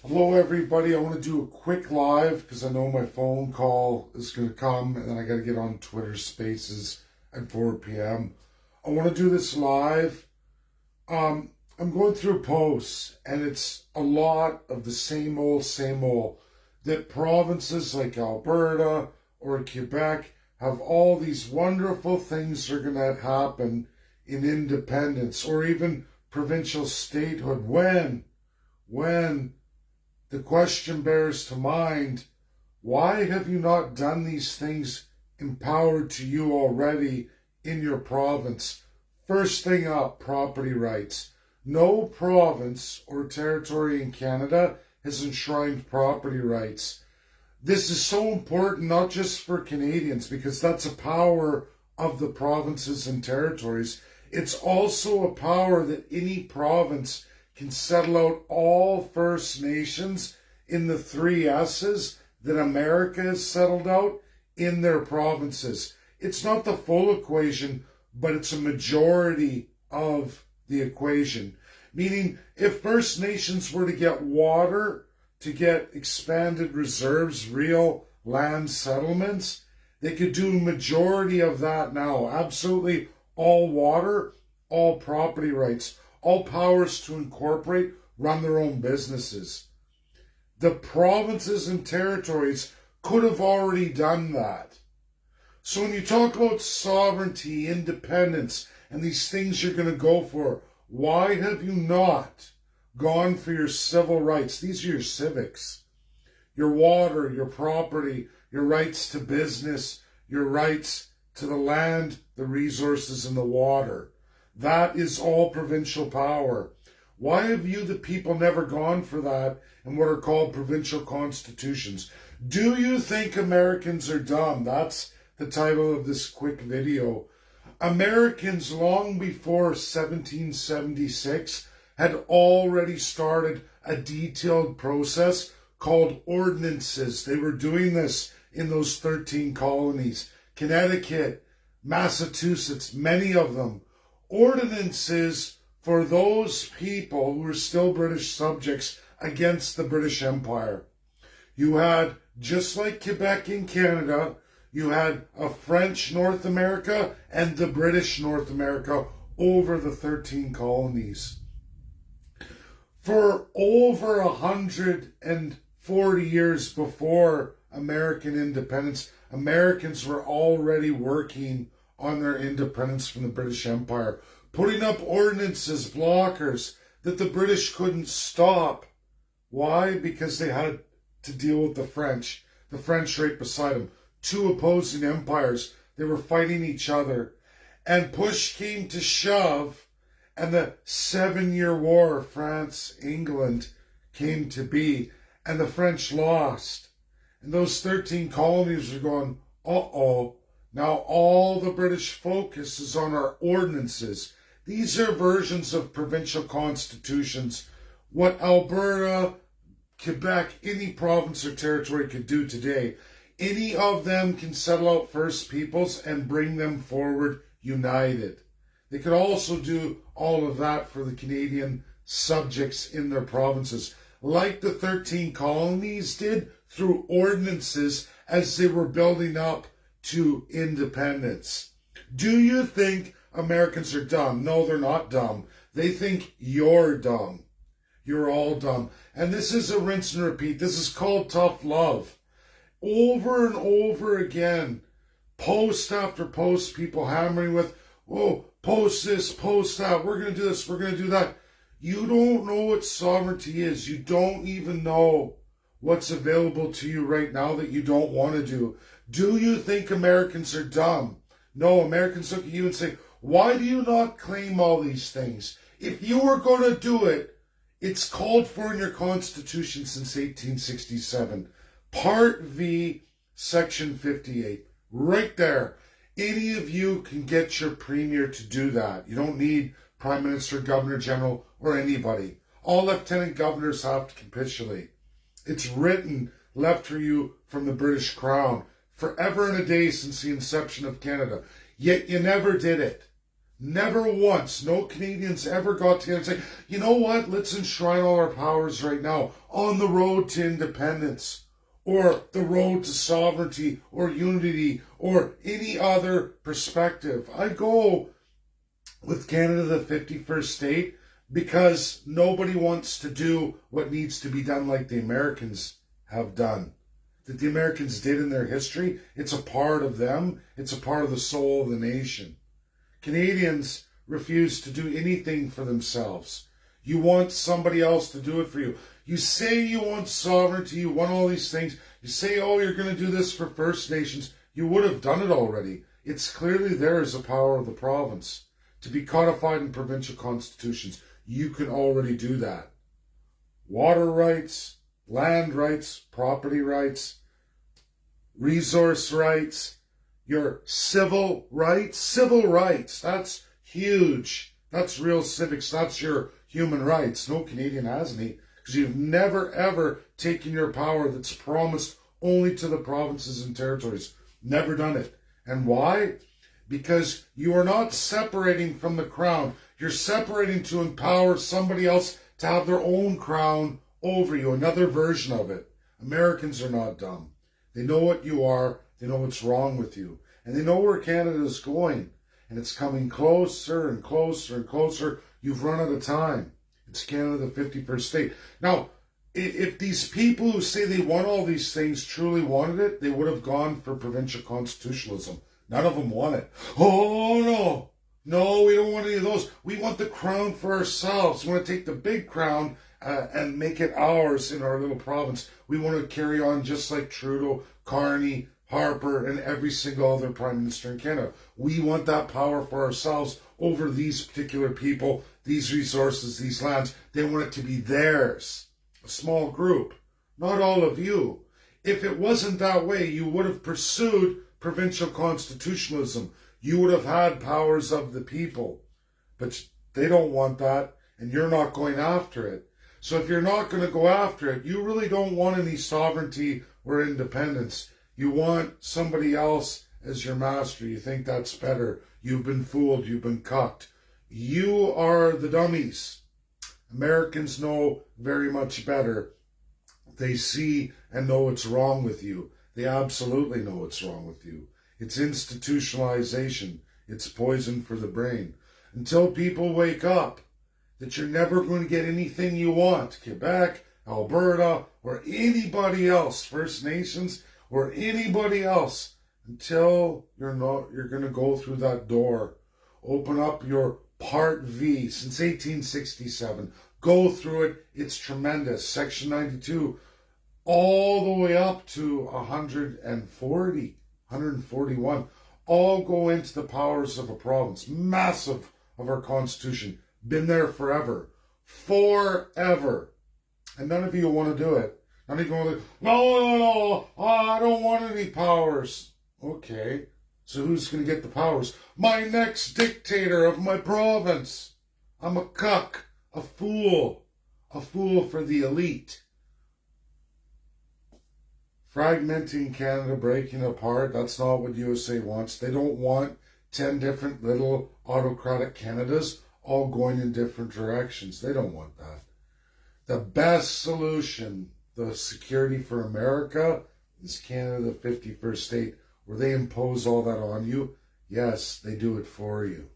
Hello, everybody. I want to do a quick live because I know my phone call is going to come and then I got to get on Twitter Spaces at 4 p.m. I want to do this live. I'm going through posts and it's a lot of the same old, that provinces like Alberta or Quebec have all these wonderful things that are going to happen in independence or even provincial statehood when the question bears to mind, why have you not done these things empowered to you already in your province? First thing up, property rights. No province or territory in Canada has enshrined property rights. This is so important, not just for Canadians, because that's a power of the provinces and territories. It's also a power that any province can settle out all First Nations in the three S's that America has settled out in their provinces. It's not the full equation, but it's a majority of the equation. Meaning, if First Nations were to get water, to get expanded reserves, real land settlements, they could do a majority of that now. Absolutely all water, all property rights, all powers to incorporate, run their own businesses. The provinces and territories could have already done that. So when you talk about sovereignty, independence, and these things you're going to go for, why have you not gone for your civil rights? These are your civics. Your water, your property, your rights to business, your rights to the land, the resources, and the water. That is all provincial power. Why have you, the people, never gone for that in what are called provincial constitutions? Do you think Americans are dumb? That's the title of this quick video. Americans, long before 1776, had already started a detailed process called ordinances. They were doing this in those 13 colonies. Connecticut, Massachusetts, many of them. Ordinances for those people who were still British subjects against the British Empire. You had, just like Quebec in Canada, you had a French North America and the British North America over the 13 colonies. For over 140 years before American independence, Americans were already working on their independence from the British Empire, putting up ordinances, blockers, that the British couldn't stop. Why? Because they had to deal with the French right beside them. Two opposing empires. They were fighting each other. And push came to shove, and the 7-Year War, France, England, came to be, and the French lost. And those 13 colonies were going, uh-oh, now all the British focus is on our ordinances. These are versions of provincial constitutions. What Alberta, Quebec, any province or territory could do today, any of them can settle out First Peoples and bring them forward united. They could also do all of that for the Canadian subjects in their provinces, like the 13 colonies did through ordinances as they were building up to independence. Do you think Americans are dumb? No, they're not dumb. They think you're dumb. You're all dumb. And this is a rinse and repeat. This is called tough love. Over and over again, post after post, people hammering with, oh, post this, post that, we're going to do this, we're going to do that. You don't know what sovereignty is. You don't even know what's available to you right now that you don't want to do. Do you think Americans are dumb? No, Americans look at you and say, why do you not claim all these things? If you were going to do it, it's called for in your Constitution since 1867. Part V, Section 58. Right there. Any of you can get your premier to do that. You don't need Prime Minister, Governor General, or anybody. All Lieutenant Governors have to capitulate. It's written, left for you from the British Crown, forever and a day since the inception of Canada. Yet you never did it. Never once. No Canadians ever got together and say, you know what, let's enshrine all our powers right now on the road to independence or the road to sovereignty or unity or any other perspective. I go with Canada the 51st state because nobody wants to do what needs to be done like the Americans have done. That the Americans did in their history, it's a part of them. It's a part of the soul of the nation. Canadians refuse to do anything for themselves. You want somebody else to do it for you. You say you want sovereignty, you want all these things. You say, oh, you're going to do this for First Nations. You would have done it already. It's clearly there as a power of the province to be codified in provincial constitutions. You can already do that. Water rights, land rights, property rights, resource rights, your civil rights, that's huge. That's real civics, that's your human rights. No Canadian has any, because you've never ever taken your power that's promised only to the provinces and territories. Never done it. And why? Because you are not separating from the crown. You're separating to empower somebody else to have their own crown over you, another version of it. Americans are not dumb. They know what you are. They know what's wrong with you. And they know where Canada is going. And it's coming closer and closer and closer. You've run out of time. It's Canada the 51st state. Now, if these people who say they want all these things truly wanted it, they would have gone for provincial constitutionalism. None of them want it. Oh, no. No, we don't want any of those. We want the crown for ourselves. We want to take the big crown and make it ours in our little province. We want to carry on just like Trudeau, Carney, Harper, and every single other prime minister in Canada. We want that power for ourselves over these particular people, these resources, these lands. They want it to be theirs. A small group. Not all of you. If it wasn't that way, you would have pursued provincial constitutionalism. You would have had powers of the people. But they don't want that, and you're not going after it. So if you're not going to go after it, you really don't want any sovereignty or independence. You want somebody else as your master. You think that's better. You've been fooled. You've been cucked. You are the dummies. Americans know very much better. They see and know what's wrong with you. They absolutely know what's wrong with you. It's institutionalization. It's poison for the brain. Until people wake up that you're never going to get anything you want. Quebec, Alberta, or anybody else, First Nations, or anybody else, until you're going to go through that door. Open up your Part V since 1867. Go through it. It's tremendous. Section 92, all the way up to 140, 141, all go into the powers of a province. Massive of our Constitution. Been there forever. Forever. And none of you want to do it. None of you want to, no, I don't want any powers. Okay. So who's going to get the powers? My next dictator of my province. I'm a cuck, a fool for the elite. Fragmenting Canada, breaking apart, that's not what USA wants. They don't want 10 different little autocratic Canadas all going in different directions. They don't want that. The best solution, the security for America, is Canada the 51st state, where they impose all that on you. Yes, they do it for you.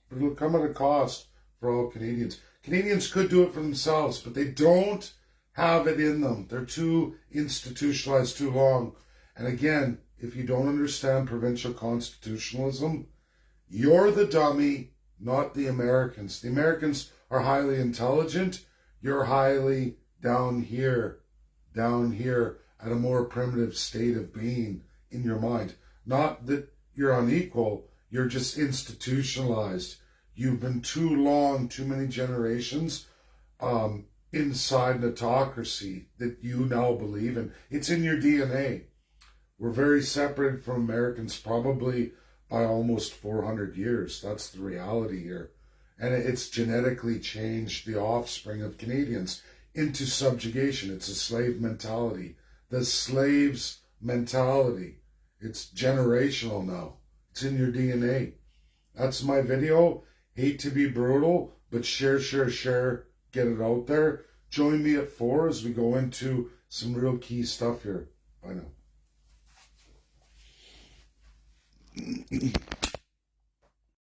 But it'll come at a cost for all Canadians. Canadians could do it for themselves, but they don't have it in them. They're too institutionalized, too long. And again, if you don't understand provincial constitutionalism, you're the dummy, not the Americans. The Americans are highly intelligent. You're highly down here at a more primitive state of being in your mind. Not that you're unequal, you're just institutionalized. You've been too long, too many generations inside an autocracy that you now believe in. It's in your DNA. We're very separated from Americans, probably by almost 400 years. That's the reality here. And it's genetically changed the offspring of Canadians into subjugation. It's a slave mentality. The slave's mentality. It's generational now. It's in your DNA. That's my video. Hate to be brutal, but share, get it out there. Join me at 4 as we go into some real key stuff here. Bye now.